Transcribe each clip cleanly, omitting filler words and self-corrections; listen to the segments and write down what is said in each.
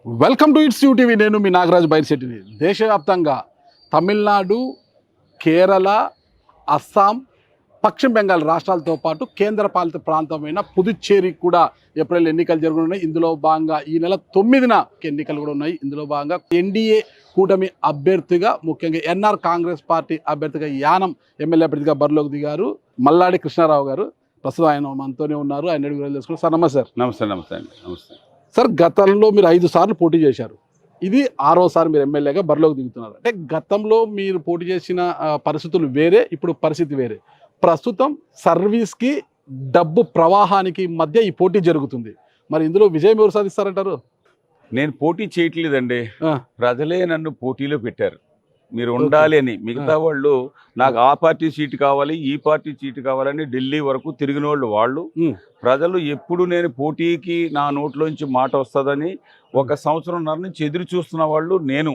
Welcome to it's TV. నేను మీ నాగరాజు బైర్శెట్టిని. దేశవ్యాప్తంగా తమిళనాడు, కేరళ, అస్సాం, పశ్చిమ బెంగాల్ రాష్ట్రాలతో పాటు కేంద్రపాలిత ప్రాంతమైన పుదుచ్చేరికి కూడా ఏప్రిల్ ఎన్నికలు జరగనున్నాయి. ఇందులో భాగంగా ఈ నెల 9న ఎన్నికలు కూడా ఉన్నాయి. ఇందులో భాగంగా ఎన్డీఏ కూటమి అభ్యర్థిగా, ముఖ్యంగా ఎన్ఆర్ కాంగ్రెస్ పార్టీ అభ్యర్థిగా యానం ఎమ్మెల్యే అభ్యర్థిగా బరిలోకి దిగారు మల్లాడి కృష్ణారావు గారు. ప్రస్తుతం ఆయన మనతోనే ఉన్నారు. ఆయన అడిగి తెలుసుకున్నారు. సార్ నమస్తే. సార్ నమస్తే అండి. నమస్తే సార్. గతంలో మీరు 5 సార్లు పోటీ చేశారు. ఇది 6వసారి మీరు ఎమ్మెల్యేగా బరిలోకి దిగుతున్నారు. అంటే గతంలో మీరు పోటీ చేసిన పరిస్థితులు వేరే, ఇప్పుడు పరిస్థితి వేరే. ప్రస్తుతం సర్వీస్కి, డబ్బు ప్రవాహానికి మధ్య ఈ పోటీ జరుగుతుంది. మరి ఇందులో విజయం ఎవరు సాధిస్తారంటారు? నేను పోటీ చేయట్లేదండి. ప్రజలే నన్ను పోటీలో పెట్టారు. మీరు ఉండాలి అని. మిగతా వాళ్ళు నాకు ఆ పార్టీ సీటు కావాలి, ఈ పార్టీ సీటు కావాలని ఢిల్లీ వరకు తిరిగిన వాళ్ళు. ప్రజలు ఎప్పుడు నేను పోటీకి నా నోట్లోంచి మాట వస్తుందని 1 సంవత్సరంన్నర నుంచి ఎదురు చూస్తున్న వాళ్ళు. నేను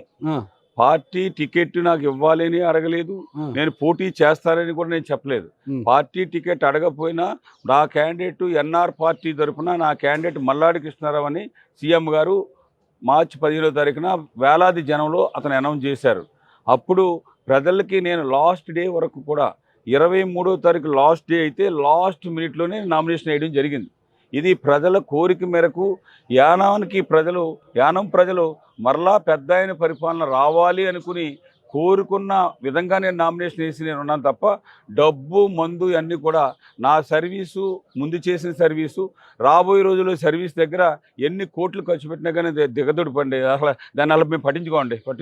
పార్టీ టికెట్ నాకు ఇవ్వాలని అడగలేదు, నేను పోటీ చేస్తానని కూడా నేను చెప్పలేదు. పార్టీ టికెట్ అడగపోయినా నా క్యాండిడేట్ ఎన్ఆర్ పార్టీ తరఫున నా క్యాండిడేట్ మల్లాడి కృష్ణారావు అని సీఎం గారు మార్చి 15వ తారీఖున వేలాది జనంలో అతను అనౌన్స్ చేశారు. అప్పుడు ప్రజలకి నేను లాస్ట్ డే వరకు కూడా 23వ తారీఖు లాస్ట్ డే అయితే లాస్ట్ మినిట్లోనే నామినేషన్ వేయడం జరిగింది. ఇది ప్రజల కోరిక మేరకు యానం ప్రజలు మరలా పెద్ద ఆయన పరిపాలన రావాలి అనుకుని కోరుకున్న విధంగా నేను నామినేషన్ వేసి నేను ఉన్నాను తప్ప డబ్బు, మందు అన్నీ కూడా నా సర్వీసు, ముందు చేసిన సర్వీసు, రాబోయే రోజుల్లో సర్వీస్ దగ్గర ఎన్ని కోట్లు ఖర్చు పెట్టినా కానీ దిగదుడిపండి. అసలు దాన్ని అలా మేము పట్టించుకోండి.